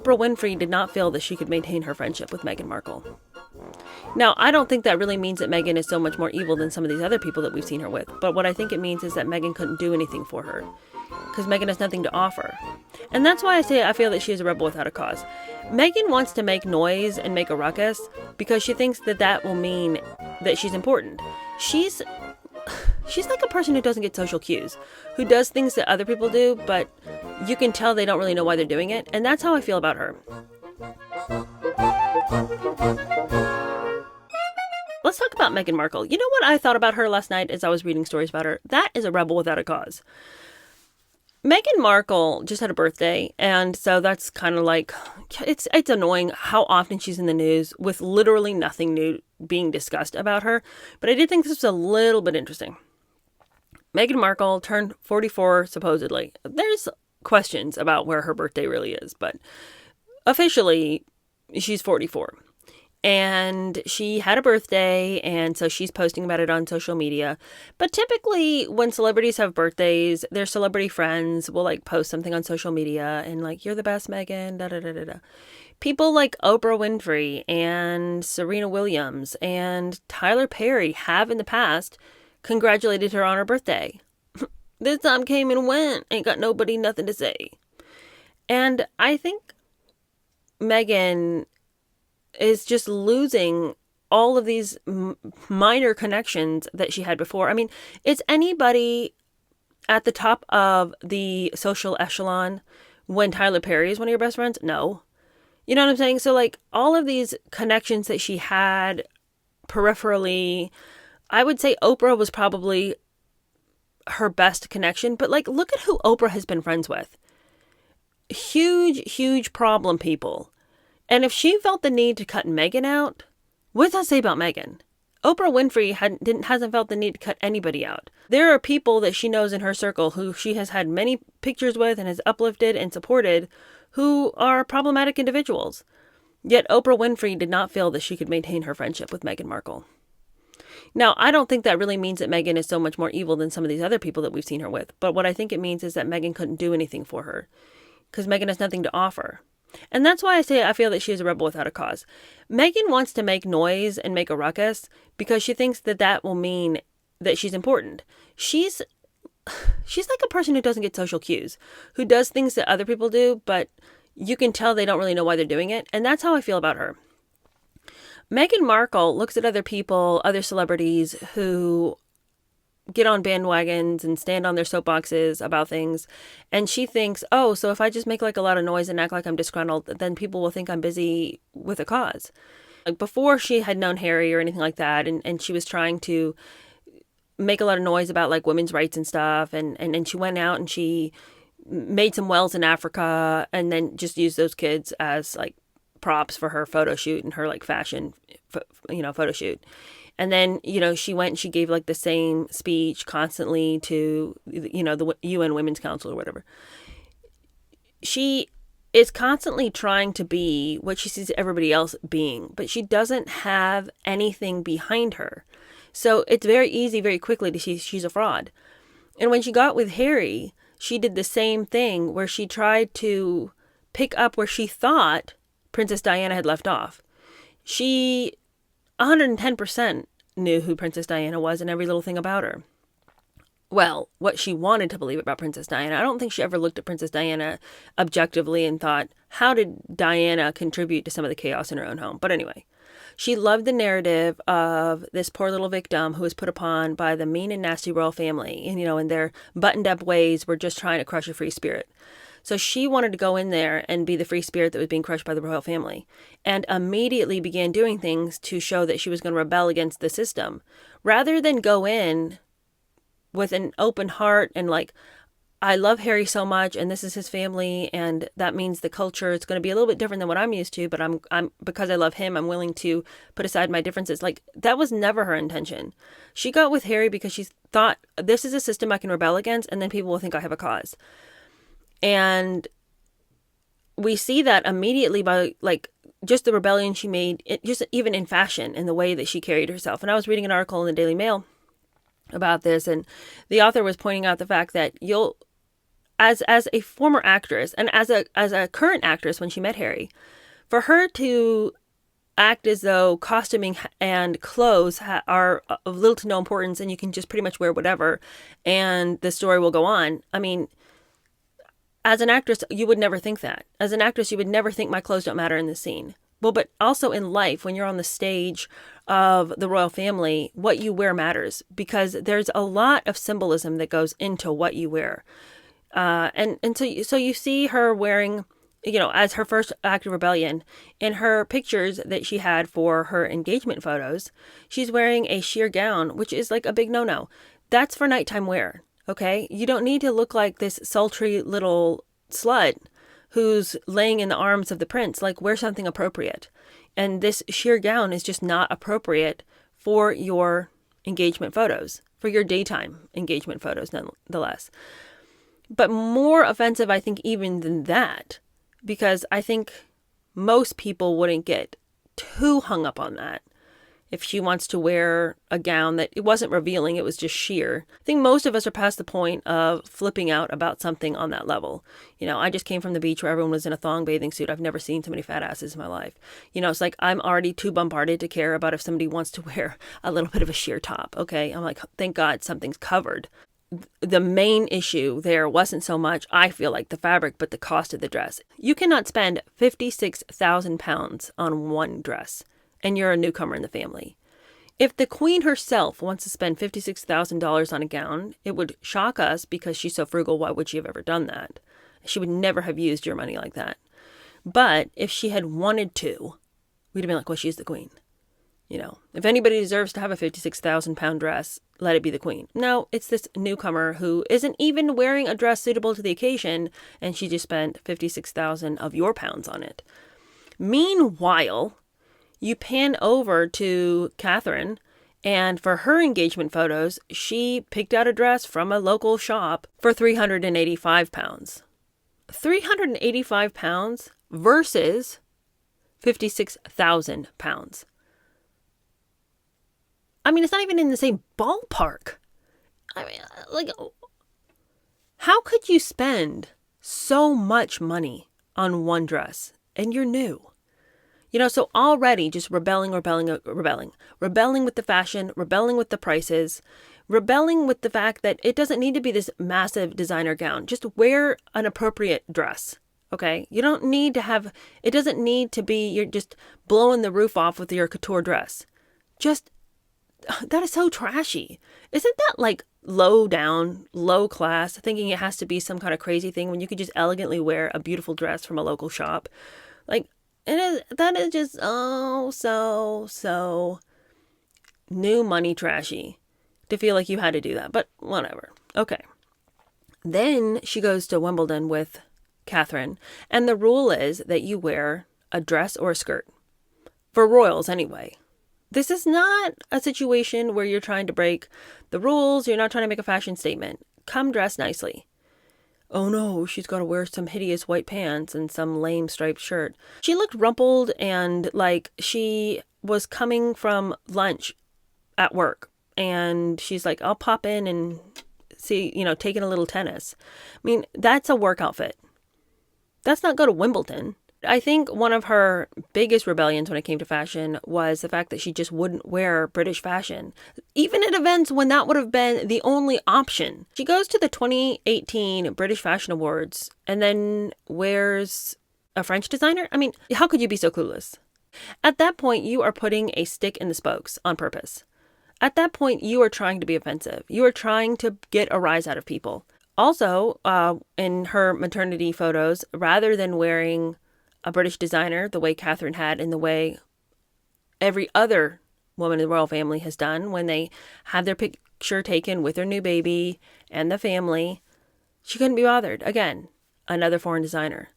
Oprah Winfrey did not feel that she could maintain her friendship with Meghan Markle. Now, I don't think that really means that Meghan is so much more evil than some of these other people that we've seen her with. But what I think it means is that Meghan couldn't do anything for her because Meghan has nothing to offer. And that's why I say I feel that she is a rebel without a cause. Meghan wants to make noise and make a ruckus because she thinks that that will mean that she's important. She's like a person who doesn't get social cues, who does things that other people do, but you can tell they don't really know why they're doing it. And that's how I feel about her. Let's talk about Meghan Markle. You know what I thought about her last night as I was reading stories about her? That is a rebel without a cause. Meghan Markle just had a birthday, and so that's kind of like, it's annoying how often she's in the news with literally nothing new being discussed about her. But I did think this was a little bit interesting. Meghan Markle turned 44, supposedly. There's questions about where her birthday really is, but officially, she's 44. And she had a birthday, and so she's posting about it on social media. But typically, when celebrities have birthdays, their celebrity friends will like post something on social media and like, "You're the best, Meghan, da da da da da." People like Oprah Winfrey and Serena Williams and Tyler Perry have in the past congratulated her on her birthday. This time came and went, ain't got nobody nothing to say. And I think Meghan is just losing all of these minor connections that she had before. I mean, is anybody at the top of the social echelon when Tyler Perry is one of your best friends? No. You know what I'm saying? So like all of these connections that she had peripherally, I would say Oprah was probably her best connection. But like, look at who Oprah has been friends with. Huge problem people. And if she felt the need to cut Meghan out, what does that say about Meghan? Oprah Winfrey hasn't felt the need to cut anybody out. There are people that she knows in her circle who she has had many pictures with and has uplifted and supported who are problematic individuals. Yet Oprah Winfrey did not feel that she could maintain her friendship with Meghan Markle. Now, I don't think that really means that Meghan is so much more evil than some of these other people that we've seen her with. But what I think it means is that Meghan couldn't do anything for her because Meghan has nothing to offer. And that's why I say I feel that she is a rebel without a cause. Meghan wants to make noise and make a ruckus because she thinks that that will mean that she's important. She's like a person who doesn't get social cues, who does things that other people do, but you can tell they don't really know why they're doing it. And that's how I feel about her. Meghan Markle looks at other people, other celebrities who get on bandwagons and stand on their soapboxes about things. And she thinks, oh, so if I just make like a lot of noise and act like I'm disgruntled, then people will think I'm busy with a cause. Like before she had known Harry or anything like that, and she was trying to make a lot of noise about like women's rights and stuff. And she went out and she made some wells in Africa and then just used those kids as like props for her photo shoot and her like fashion, photo shoot. And then, she went and she gave like the same speech constantly to, the UN Women's Council or whatever. She is constantly trying to be what she sees everybody else being, but she doesn't have anything behind her. So it's very easy, very quickly to see she's a fraud. And when she got with Harry, she did the same thing where she tried to pick up where she thought Princess Diana had left off. She 110% knew who Princess Diana was and every little thing about her. Well, what she wanted to believe about Princess Diana. I don't think she ever looked at Princess Diana objectively and thought, how did Diana contribute to some of the chaos in her own home? But anyway, she loved the narrative of this poor little victim who was put upon by the mean and nasty royal family. And, in their buttoned up ways were just trying to crush a free spirit. So she wanted to go in there and be the free spirit that was being crushed by the royal family, and immediately began doing things to show that she was going to rebel against the system, rather than go in with an open heart and like, I love Harry so much and this is his family and that means the culture is going to be a little bit different than what I'm used to, but I'm because I love him, I'm willing to put aside my differences. Like, that was never her intention. She got with Harry because she thought, this is a system I can rebel against and then people will think I have a cause. And we see that immediately by like just the rebellion she made, just even in fashion and the way that she carried herself. And I was reading an article in the Daily Mail about this, and the author was pointing out the fact that as a former actress and as a current actress when she met Harry, for her to act as though costuming and clothes are of little to no importance and you can just pretty much wear whatever and the story will go on. I mean, as an actress, you would never think that. As an actress, you would never think my clothes don't matter in this scene. Well, but also in life, when you're on the stage of the royal family, what you wear matters because there's a lot of symbolism that goes into what you wear. So you see her wearing, as her first act of rebellion, in her pictures that she had for her engagement photos, she's wearing a sheer gown, which is like a big no-no. That's for nighttime wear, okay? You don't need to look like this sultry little slut who's laying in the arms of the prince. Like, wear something appropriate. And this sheer gown is just not appropriate for your engagement photos, for your daytime engagement photos, nonetheless. But more offensive, I think, even than that, because I think most people wouldn't get too hung up on that. If she wants to wear a gown that it wasn't revealing, it was just sheer. I think most of us are past the point of flipping out about something on that level. I just came from the beach where everyone was in a thong bathing suit. I've never seen so many fat asses in my life. It's like I'm already too bombarded to care about if somebody wants to wear a little bit of a sheer top. Okay. I'm like, thank God something's covered. The main issue there wasn't so much, I feel like, the fabric, but the cost of the dress. You cannot spend 56,000 pounds on one dress, and you're a newcomer in the family. If the queen herself wants to spend $56,000 on a gown, it would shock us because she's so frugal. Why would she have ever done that? She would never have used your money like that. But if she had wanted to, we'd have been like, well, she's the queen. If anybody deserves to have a 56,000 pound dress, let it be the queen. No, it's this newcomer who isn't even wearing a dress suitable to the occasion, and she just spent 56,000 of your pounds on it. Meanwhile, you pan over to Catherine, and for her engagement photos, she picked out a dress from a local shop for 385 pounds. 385 pounds versus 56,000 pounds. I mean, it's not even in the same ballpark. I mean, like, how could you spend so much money on one dress and you're new? So already just rebelling with the fashion, rebelling with the prices, rebelling with the fact that it doesn't need to be this massive designer gown. Just wear an appropriate dress. Okay. You don't need to have, it doesn't need to be, you're just blowing the roof off with your couture dress. That is so trashy. Isn't that like low down, low class, thinking it has to be some kind of crazy thing when you could just elegantly wear a beautiful dress from a local shop? Like, that is just so new money trashy to feel like you had to do that, but whatever. Okay. Then she goes to Wimbledon with Catherine, and the rule is that you wear a dress or a skirt. For royals anyway. This is not a situation where you're trying to break the rules. You're not trying to make a fashion statement. Come dressed nicely. Oh no, she's got to wear some hideous white pants and some lame striped shirt. She looked rumpled and like she was coming from lunch at work. And she's like, I'll pop in and see, taking a little tennis. I mean, that's a work outfit. That's not go to Wimbledon. I think one of her biggest rebellions when it came to fashion was the fact that she just wouldn't wear British fashion, even at events when that would have been the only option. She goes to the 2018 British Fashion Awards and then wears a French designer. I mean, how could you be so clueless? At that point, you are putting a stick in the spokes on purpose. At that point, you are trying to be offensive. You are trying to get a rise out of people. Also, in her maternity photos, rather than wearing a British designer, the way Catherine had and the way every other woman in the royal family has done when they have their picture taken with their new baby and the family, she couldn't be bothered. Again, another foreign designer.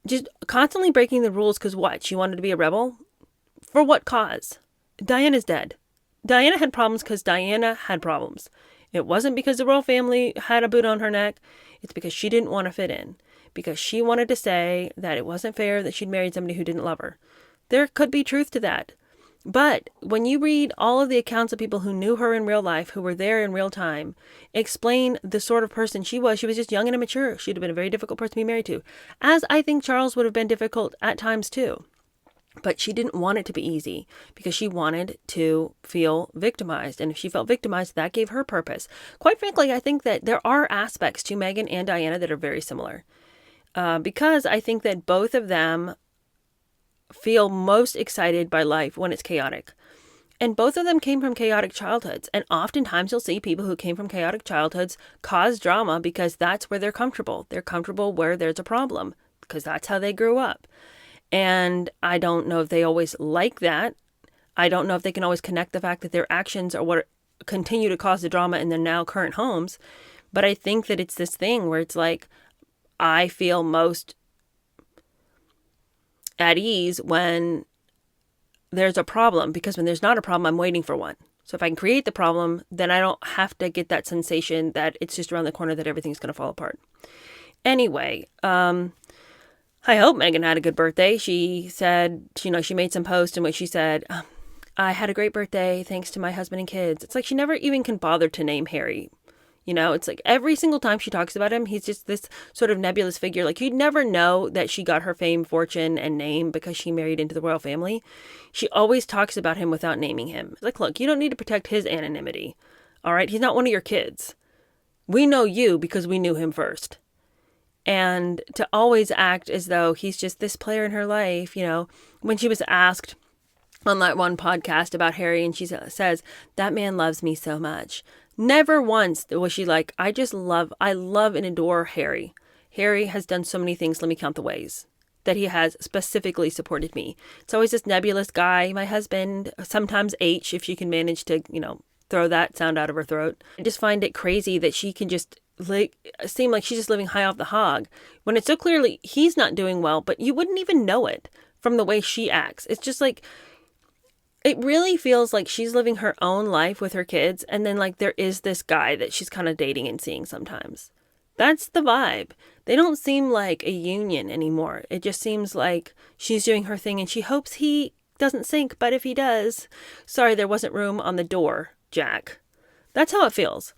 Just constantly breaking the rules because what? She wanted to be a rebel? For what cause? Diana's dead. Diana had problems because Diana had problems. It wasn't because the royal family had a boot on her neck. It's because she didn't want to fit in. Because she wanted to say that it wasn't fair that she'd married somebody who didn't love her. There could be truth to that. But when you read all of the accounts of people who knew her in real life, who were there in real time, explain the sort of person she was just young and immature. She'd have been a very difficult person to be married to, as I think Charles would have been difficult at times too. But she didn't want it to be easy because she wanted to feel victimized. And if she felt victimized, that gave her purpose. Quite frankly, I think that there are aspects to Meghan and Diana that are very similar. Because I think that both of them feel most excited by life when it's chaotic. And both of them came from chaotic childhoods. And oftentimes you'll see people who came from chaotic childhoods cause drama because that's where they're comfortable. They're comfortable where there's a problem because that's how they grew up. And I don't know if they always like that. I don't know if they can always connect the fact that their actions are what continue to cause the drama in their now current homes. But I think that it's this thing where it's like, I feel most at ease when there's a problem, because when there's not a problem, I'm waiting for one. So if I can create the problem, then I don't have to get that sensation that it's just around the corner that everything's going to fall apart. Anyway, I hope Meghan had a good birthday. She said, she made some post in which she said, I had a great birthday thanks to my husband and kids. It's like she never even can bother to name Harry. It's like every single time she talks about him, he's just this sort of nebulous figure. Like you'd never know that she got her fame, fortune, and name because she married into the royal family. She always talks about him without naming him. Like, look, you don't need to protect his anonymity. All right. He's not one of your kids. We know you because we knew him first. And to always act as though he's just this player in her life, when she was asked on that one podcast about Harry and she says, that man loves me so much. Never once was she like, I love and adore Harry. Harry has done so many things. Let me count the ways that he has specifically supported me. It's always this nebulous guy, my husband, sometimes H, if she can manage to, throw that sound out of her throat. I just find it crazy that she can just seem like she's just living high off the hog when it's so clearly he's not doing well, but you wouldn't even know it from the way she acts. It's just like, it really feels like she's living her own life with her kids. And then like there is this guy that she's kind of dating and seeing sometimes. That's the vibe. They don't seem like a union anymore. It just seems like she's doing her thing and she hopes he doesn't sink. But if he does, sorry, there wasn't room on the door, Jack. That's how it feels.